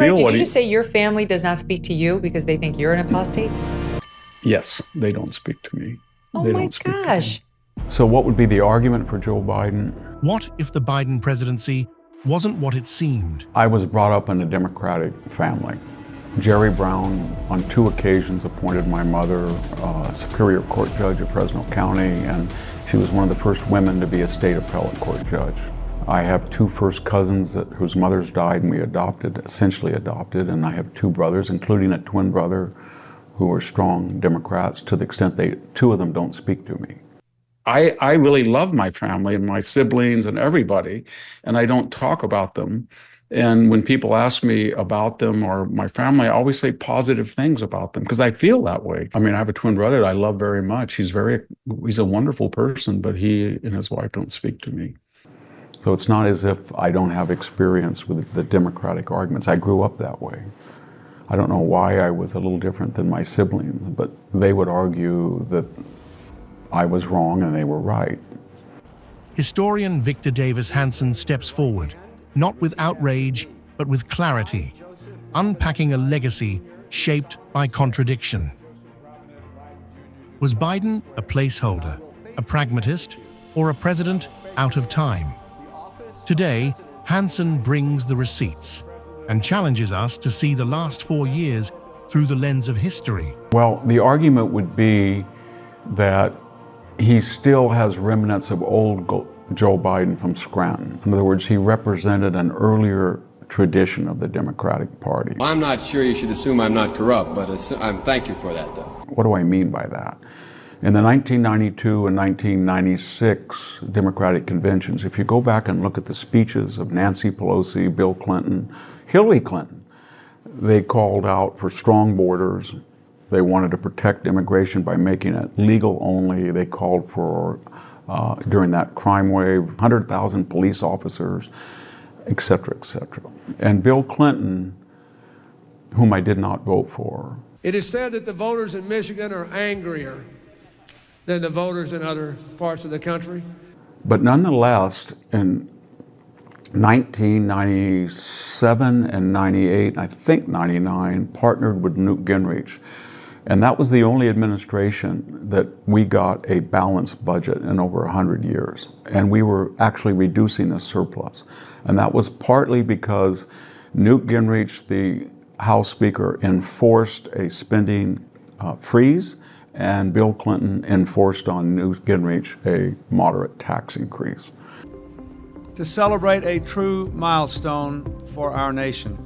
sorry, feel did what you he... just say your family does not speak to you because they think you're an apostate? Yes, they don't speak to me. Oh They my don't speak to me. gosh. So what would be the argument for Joe Biden? What if the Biden presidency wasn't what it seemed? I was brought up in a Democratic family. Jerry Brown, on 2 occasions, appointed my mother Superior Court Judge of Fresno County, and she was one of the first women to be a state appellate court judge. I have 2 first cousins whose mothers died and we essentially adopted, and I have 2 brothers, including a twin brother, who are strong Democrats to the extent 2 of them don't speak to me. I really love my family and my siblings and everybody, and I don't talk about them. And when people ask me about them or my family, I always say positive things about them because I feel that way. I mean, I have a twin brother that I love very much. He's a wonderful person, but he and his wife don't speak to me. So it's not as if I don't have experience with the Democratic arguments. I grew up that way. I don't know why I was a little different than my siblings, but they would argue that I was wrong and they were right. Historian Victor Davis Hanson steps forward, not with outrage, but with clarity, unpacking a legacy shaped by contradiction. Was Biden a placeholder, a pragmatist, or a president out of time? Today, Hanson brings the receipts and challenges us to see the last 4 years through the lens of history. Well, the argument would be that he still has remnants of old Joe Biden from Scranton. In other words, he represented an earlier tradition of the Democratic Party. I'm not sure you should assume I'm not corrupt, but thank you for that, though. What do I mean by that? In the 1992 and 1996 Democratic conventions, if you go back and look at the speeches of Nancy Pelosi, Bill Clinton, Hillary Clinton, they called out for strong borders. They wanted to protect immigration by making it legal only. They called for, during that crime wave, 100,000 police officers, et cetera, et cetera. And Bill Clinton, whom I did not vote for. It is said that the voters in Michigan are angrier than the voters in other parts of the country. But nonetheless, in 1997 and 98, I think 99, partnered with Newt Gingrich. And that was the only administration that we got a balanced budget in over 100 years. And we were actually reducing the surplus. And that was partly because Newt Gingrich, the House Speaker, enforced a spending freeze, and Bill Clinton enforced on Newt Gingrich a moderate tax increase. To celebrate a true milestone for our nation.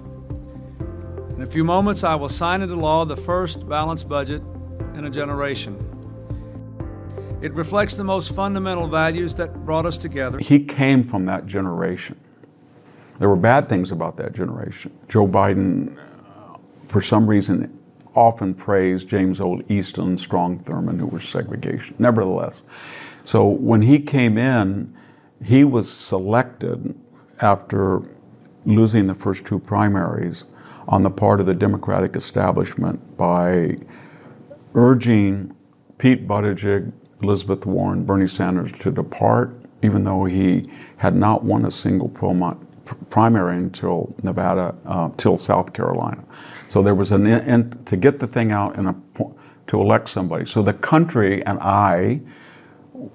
In a few moments, I will sign into law the first balanced budget in a generation. It reflects the most fundamental values that brought us together. He came from that generation. There were bad things about that generation. Joe Biden, for some reason, often praised James Old Easton, Strom Thurmond, who were segregation. Nevertheless, so when he came in, he was selected after losing the first 2 primaries on the part of the Democratic establishment by urging Pete Buttigieg, Elizabeth Warren, Bernie Sanders to depart, even though he had not won a single primary until till South Carolina. So there was to get the thing out and to elect somebody. So the country and I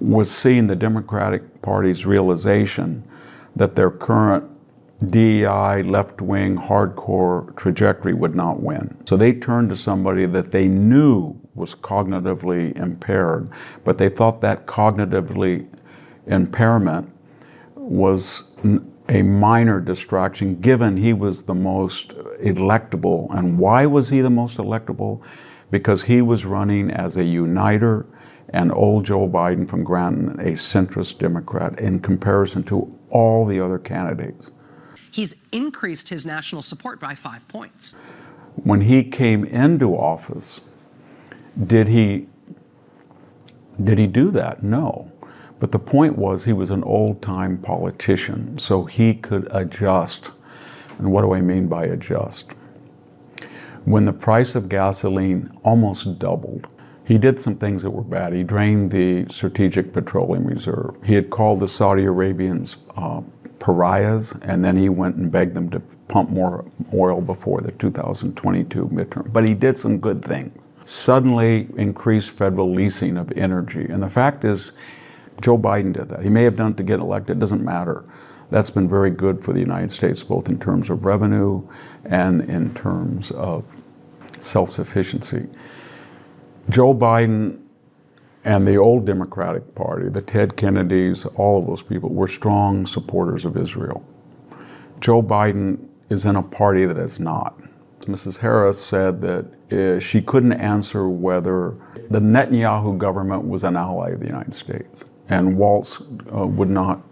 was seeing the Democratic Party's realization that their current DEI, left-wing, hardcore trajectory would not win. So they turned to somebody that they knew was cognitively impaired, but they thought that cognitively impairment was a minor distraction given he was the most electable. And why was he the most electable? Because he was running as a uniter, and old Joe Biden from Granton, a centrist Democrat, in comparison to all the other candidates. He's increased his national support by 5 points. When he came into office, did he do that? No. But the point was he was an old-time politician, so he could adjust. And what do I mean by adjust? When the price of gasoline almost doubled, he did some things that were bad. He drained the Strategic Petroleum Reserve. He had called the Saudi Arabians pariahs, and then he went and begged them to pump more oil before the 2022 midterm. But he did some good things. Suddenly increased federal leasing of energy. And the fact is, Joe Biden did that. He may have done it to get elected, it doesn't matter. That's been very good for the United States, both in terms of revenue and in terms of self-sufficiency. Joe Biden and the old Democratic Party, the Ted Kennedys, all of those people were strong supporters of Israel. Joe Biden is in a party that is not. Mrs. Harris said that she couldn't answer whether the Netanyahu government was an ally of the United States. And Waltz would not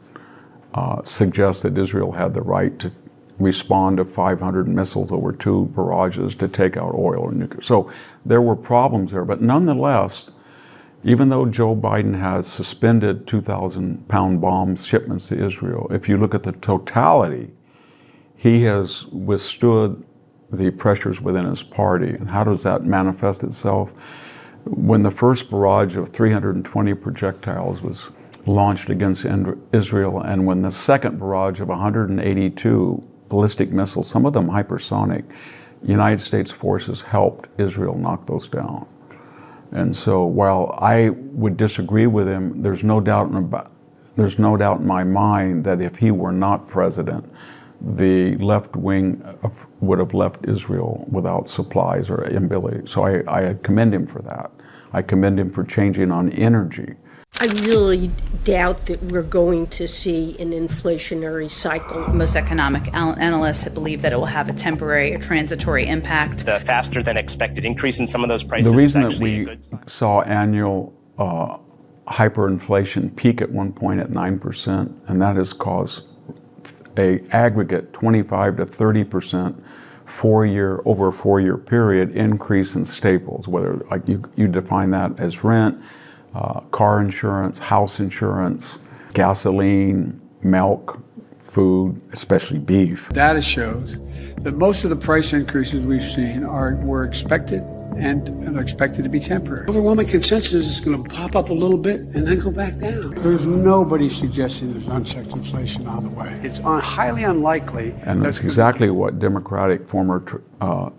suggest that Israel had the right to respond to 500 missiles over 2 barrages to take out oil and nuclear. So there were problems there, but nonetheless, even though Joe Biden has suspended 2,000-pound bomb shipments to Israel, if you look at the totality, he has withstood the pressures within his party. And how does that manifest itself? When the first barrage of 320 projectiles was launched against Israel, and when the second barrage of 182 ballistic missiles, some of them hypersonic, United States forces helped Israel knock those down. And so while I would disagree with him, there's no doubt in my mind that if he were not president, the left wing would have left Israel without supplies or ability. So I commend him for that. I commend him for changing on energy. I really doubt that we're going to see an inflationary cycle. Most economic analysts believe that it will have a temporary or transitory impact. The faster than expected increase in some of those prices. The reason is that we saw annual hyperinflation peak at one point at 9%, and that has caused a aggregate 25 to 30% over a 4-year period increase in staples, whether like you define that as rent, car insurance, house insurance, gasoline, milk, food, especially beef. Data shows that most of the price increases we've seen were expected and are expected to be temporary. Overwhelming consensus is going to pop up a little bit and then go back down. There's nobody suggesting there's unchecked inflation on the way. It's highly unlikely. And that's exactly what Democratic former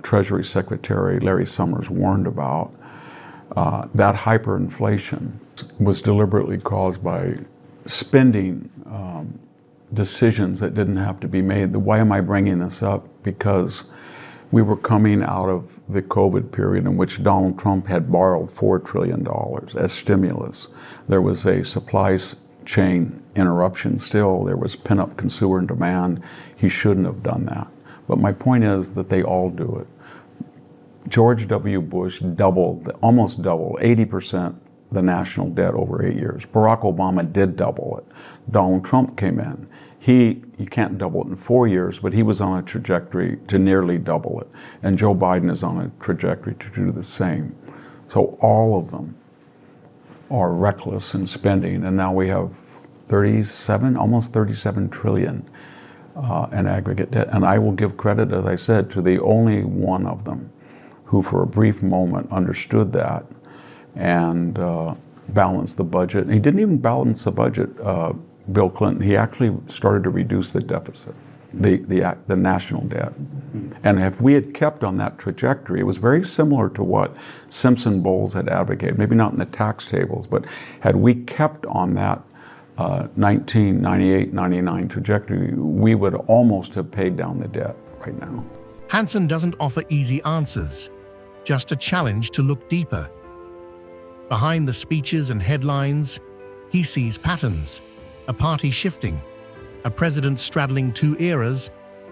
Treasury Secretary Larry Summers warned about. That hyperinflation was deliberately caused by spending decisions that didn't have to be made. Why am I bringing this up? Because we were coming out of the COVID period in which Donald Trump had borrowed $4 trillion as stimulus. There was a supply chain interruption still. There was pent-up consumer demand. He shouldn't have done that. But my point is that they all do it. George W. Bush almost doubled, 80% the national debt over 8 years. Barack Obama did double it. Donald Trump came in. You can't double it in 4 years, but he was on a trajectory to nearly double it. And Joe Biden is on a trajectory to do the same. So all of them are reckless in spending, and now we have almost 37 trillion in aggregate debt. And I will give credit, as I said, to the only one of them who for a brief moment understood that and balanced the budget. And he didn't even balance the budget, Bill Clinton. He actually started to reduce the deficit, the national debt. And if we had kept on that trajectory, it was very similar to what Simpson Bowles had advocated, maybe not in the tax tables, but had we kept on that 1998-99 trajectory, we would almost have paid down the debt right now. Hanson doesn't offer easy answers, just a challenge to look deeper. Behind the speeches and headlines, he sees patterns, a party shifting, a president straddling 2 eras,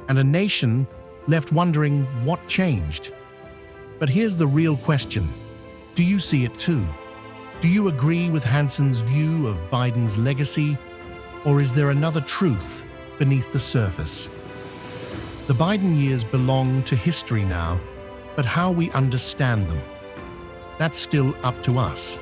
and a nation left wondering what changed. But here's the real question. Do you see it too? Do you agree with Hanson's view of Biden's legacy, or is there another truth beneath the surface? The Biden years belong to history now, but how we understand them, that's still up to us.